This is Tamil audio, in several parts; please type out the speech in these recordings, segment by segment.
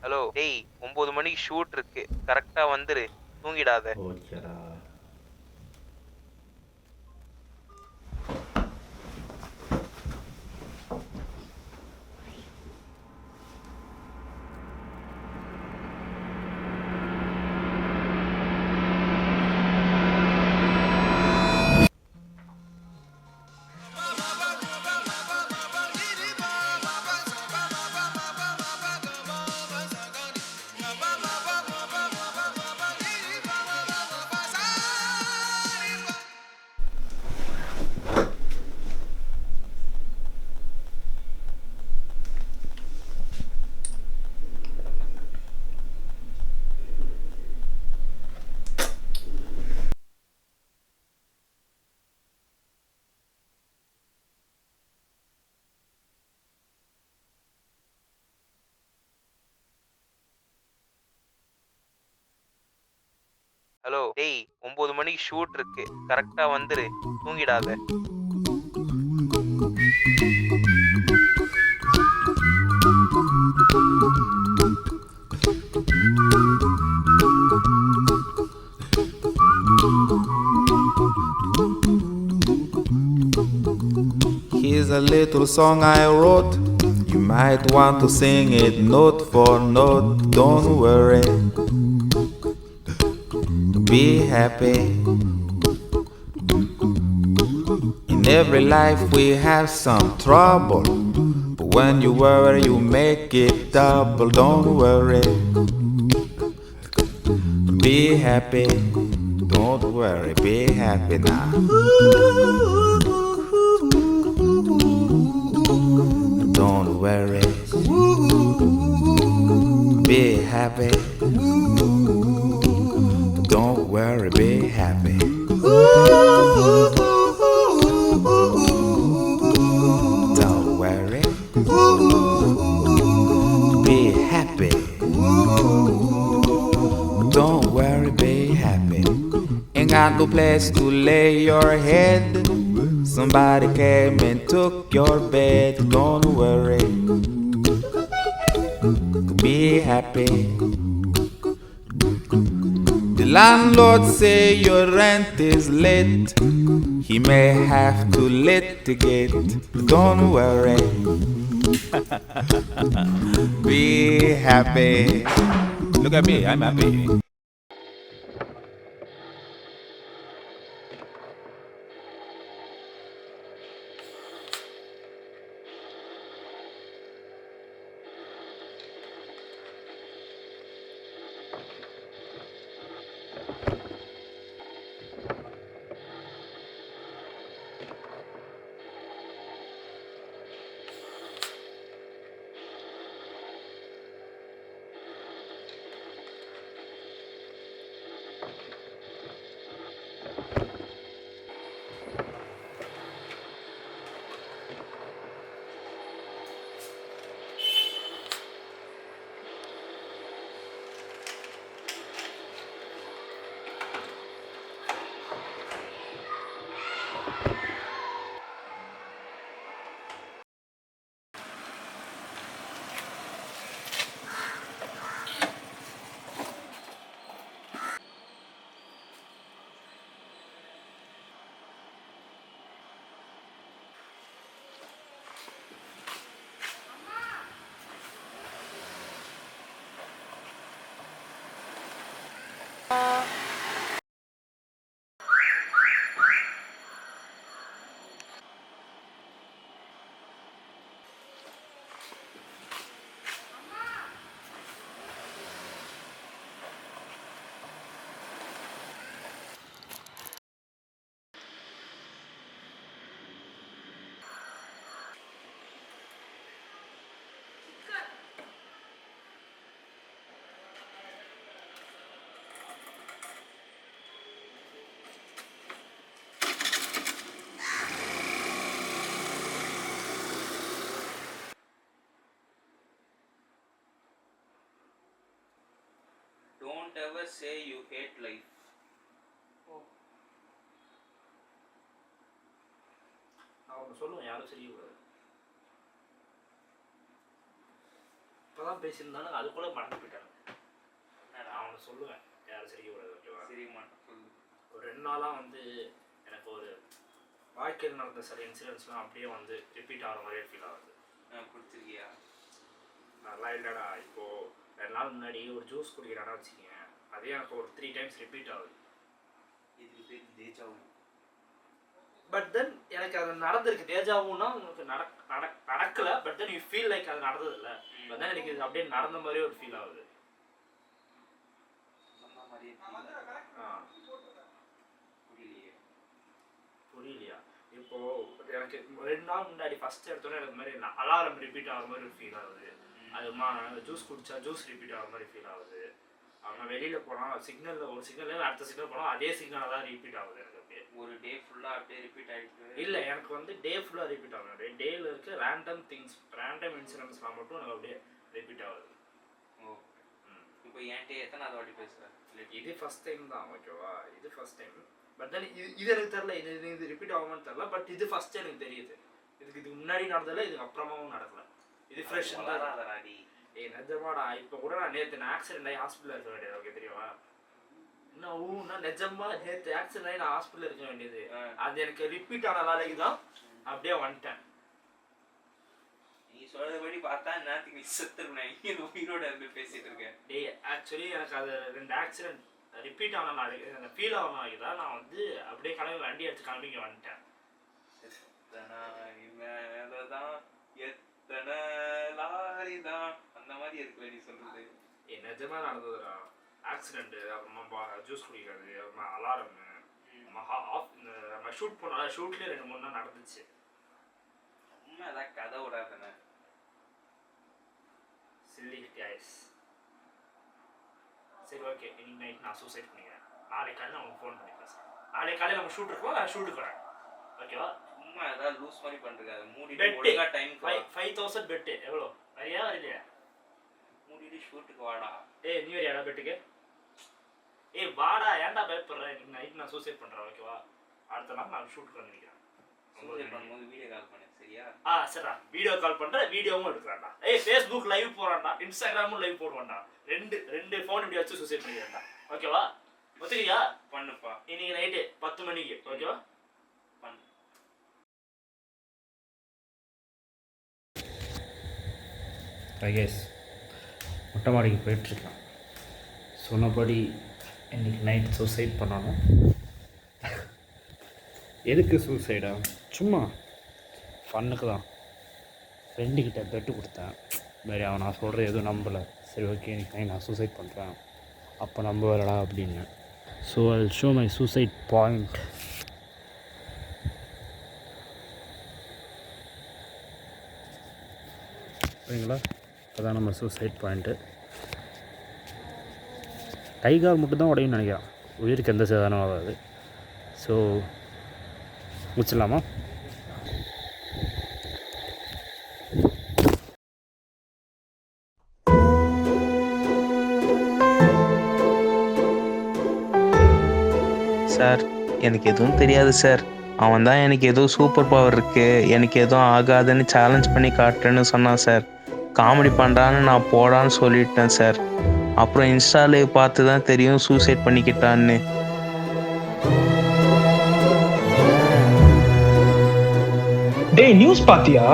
ஹலோ டேய் 9 மணிக்கு ஷூட் இருக்கு கரெக்டா வந்துரு தூங்கிடாத ஓகேடா. ஹலோ டேய் 9 மணிக்கு ஷூட் இருக்கு கரெக்டா வந்துரு தூங்கிடாத Here's a little song I wrote. You might want to sing it note for note. Don't worry, be happy. In every life we have some trouble, but when you worry you make it double. Don't worry, be happy. Don't worry, be happy now. Don't worry, be happy. Don't worry, be happy. Don't worry, be happy. Don't worry, be happy. Ain't got no place to lay your head. Somebody came and took your bed. Don't worry, be happy. The landlord say your rent is late. He may have to litigate. Don't worry, be happy. Look at me, I'm happy. Don't ever say you hate life. நான் ஒன்று சொல்லுவேன், யாரும் சிரிக்கக்கூடாது. தான் பேசியிருந்தானு அது கூட மறந்து போயிட்டாங்க. நான் அவனை சொல்லுவேன் யாரும் சிரிக்கக்கூடாது, ஓகேவா? சிரிக்க மாட்டேன், சொல்லு. ஒரு 2 நாளாக வந்து எனக்கு ஒரு வாழ்க்கையில் நடந்த சில இன்சிடென்ட்ஸ்லாம் அப்படியே வந்து ரிப்பீட் ஆகிற மாதிரியே ஃபீல் ஆகுது. குடிச்சிருக்கியா? நல்லா இல்லைடா. இப்போது 2 நாள் முன்னாடி ஒரு ஜூஸ் குடிக்கிறானா வச்சுக்கேன், அதே எனக்கு ஒரு 3 டைம்ஸ் ரிப்பீட் ஆகுது. இதுக்கு பேர் தேஜாவும். பட் தென் எனக்கு அது நடந்திருக்கு. தேஜாவுன்னா உங்களுக்கு நடக்கல, but then you feel like அது நடந்ததில்ல. பட் தென் எனக்கு இது அப்படியே நடந்த மாதிரியே ஒரு ஃபீல் ஆகுது. புரியலையா? இப்போ எனக்கு 2 நாள் முன்னாடி ஃபர்ஸ்ட் எடுத்தோன்னே எனக்கு மாதிரி அலாரம் ரிப்பீட் ஆகிற மாதிரி ஒரு ஃபீல் ஆகுது. அது ஜூஸ் குடிச்சா ஜூஸ் ரிப்பீட் ஆகிற மாதிரி ஃபீல் ஆகுது. அவங்க வெளியில் போனால் சிக்னலில் ஒரு சிக்னல் அடுத்த சிக்னல் போனால் அதே சிக்னலாக தான் ரிப்பீட் ஆகுது. எனக்கு அப்படியே ஒரு டே ஃபுல்லாக அப்படியே ரிப்பீட் ஆகிட்டு இல்லை, எனக்கு வந்து டே ஃபுல்லாக ரிப்பீட் ஆகும். அப்படியே டேயில் இருக்க ரேண்டம் திங்ஸ், ரேண்டம் இன்சிடென்ட்ஸ்லாம் மட்டும் எனக்கு அப்படியே ரிப்பீட் ஆகுது. ஓ, இப்போ என்கிட்ட எத்தனாவது வாட்டி பேசுகிறேன்? இது ஃபர்ஸ்ட் டைம் தான், ஓகேவா? இது ஃபர்ஸ்ட் டைம். பட் தென் இது எனக்கு தெரில, இது ரிப்பீட் ஆகுமான்னு தெரில. பட் இது ஃபர்ஸ்ட் எனக்கு தெரியுது. இதுக்கு முன்னாடி நடந்ததில்ல, இதுக்கு அப்புறமாவும் நடக்கல. இது ஃப்ரெஷ் தான். நிஜமாடா, இப்போ கூட நான் நேற்று ஆக்சிடென்ட் ஆகி ஹாஸ்பிட்டலில் இருக்க வேண்டியது, ஓகே தெரியுமா? இன்னும் நிஜமா நேற்று ஆக்சிடென்ட் ஆகி நான் ஹாஸ்பிட்டலில் இருக்க வேண்டியது. அது எனக்கு ரிப்பீட் ஆன நாளைக்கு தான் அப்படியே வந்துட்டேன். நீ சொல்றபடி பார்த்தா நேற்றுக்கு நீ செத்துருவேன். இங்கே உயிரோட இருந்து பேசிட்டு இருக்கேன். டேய், ஆக்சுவலி எனக்கு அது 2 ஆக்சிடென்ட் ரிப்பீட் ஆன நாளைக்கு, அந்த ஃபீல் ஆன நாளைக்கு தான் நான் வந்து அப்படியே கிளம்பி வண்டி எடுத்து கிளம்பிக்க வந்துட்டேன். தான் எத்தனை லாரி தான் அந்த மாதிரி இருக்குல்ல நீ சொல்றது. நிஜமா நடந்ததுடா ஆக்சிடென்ட். அப்புறமா ஜூஸ் குடிக்கிறது, அப்புறமா அலாரம், நம்ம ஷூட் பண்ண ஷூட்லேயே 2-3 நாள் நடந்துச்சு. உண்மை அதான் கதை விடாதானே. Silly guys. சரி, ஓகே, இன்னைக்கு நைட் நான் சூசைட் பண்ணிக்கிறேன். நாளைக்கு காலையில் அவங்க ஃபோன் பண்ணி பேசுகிறேன். நாளைக்கு காலையில் நம்ம ஷூட் இருக்கோம், நான் ஷூட்டுக்கு வரேன், ஓகேவா? சும்மா ஏதாவது லூஸ் மாதிரி பண்ணுறது. மூடிட்டு ஒழுங்கா டைம் 5000 பெட்டு எவ்வளோ? வரியா வரலையா? மூடிட்டு ஷூட்டுக்கு வாடா. ஏய், நீ வரியாடா பெட்டுக்கு? ஏய் வாடா, ஏன்டா பயப்படுறேன்? இன்னைக்கு நைட் நான் சூசைட் பண்ணுறேன், ஓகேவா? அடுத்த நாள் நான் ஷூட்டுக்கு வந்து நிற்கிறேன். சூசைட் பண்ணும்போது வீடியோ கால் பண்ணு, சரியா? சரிடா, வீடியோ கால் பண்ணுறேன், வீடியோவும் எடுக்கிறான்டா. ஏய், ஃபேஸ்புக் லைவ் போகிறான்டா, இன்ஸ்டாகிராமும் லைவ் போடுவான்டா. ரெண்டு ஃபோன் இப்படி வச்சு சூசைட் பண்ணிக்கிறேன்டா, ஓகேவா? ஒத்துக்கியா? பண்ணுப்பா. இன்னைக்கு நைட்டு 10 மணிக்கு, ஓகேவா? பண்ணு. கைஸ், மொட்டை மாடிக்கு போயிட்டுருக்கேன். சொன்னபடி இன்றைக்கி நைட் சூசைட் பண்ணணும். எதுக்கு சூசைடா? சும்மா ஃபன்னுக்கு தான். ஃப்ரெண்டுக்கிட்ட பெட்டு கொடுத்தேன். மாரி அவன் நான் சொல்கிற எதுவும் நம்பலை. சரி, ஓகே, இன்றைக்கி நைட் நான் சூசைட் பண்ணுறேன், அப்போ நம்புவாரடா அப்படின்னு. So I will show my suicide point. சரிங்களா? அதான் நம்ம சூசைட் பாயிண்ட்டு. கை கால் மட்டும் தான் உடையும்னு நினைக்கிறேன், உயிருக்கு எந்த சேதாரம் ஆகாது. ஸோ முடிச்சிடலாமா? சார், எனக்கு எதுவும் தெரியாது சார். அவன் தான் எனக்கு ஏதோ சூப்பர் பவர் இருக்கு, எனக்கு எதுவும் ஆகாதுன்னு சேலஞ்ச் பண்ணி காட்டுறேன்னு சொன்னான் சார். காமெடி பண்ணுறான்னு நான் போடான்னு சொல்லிட்டேன் சார். அப்புறம் இன்ஸ்டாலே பார்த்து தான் தெரியும் சூசைட் பண்ணிக்கிட்டான்னு. டேய், நியூஸ் பாத்தியா?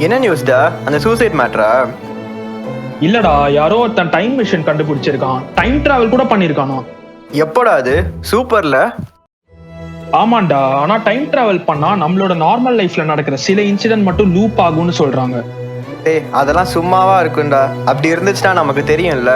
என்ன நியூஸ்டா? அந்த சூசைட் மேட்டரா? இல்லடா, யாரோ ஒருத்தன் டைம் மிஷின் கண்டுபிடிச்சிருக்கான். டைம் டிராவல் கூட பண்ணிருக்கானோ. எப்படா அது? சூப்பர்ல. ஆமாண்டா, ஆனா டைம் டிராவல் பண்ணா நம்மளோட நார்மல் லைஃப்ல நடக்கிற சில இன்சிடென்ட் மட்டும் லூப் ஆகும்னு சொல்றாங்க. டேய், அதெல்லாம் சும்மாவா இருக்கும்டா. அப்படி இருந்துச்சுன்னா நமக்கு தெரியும்ல.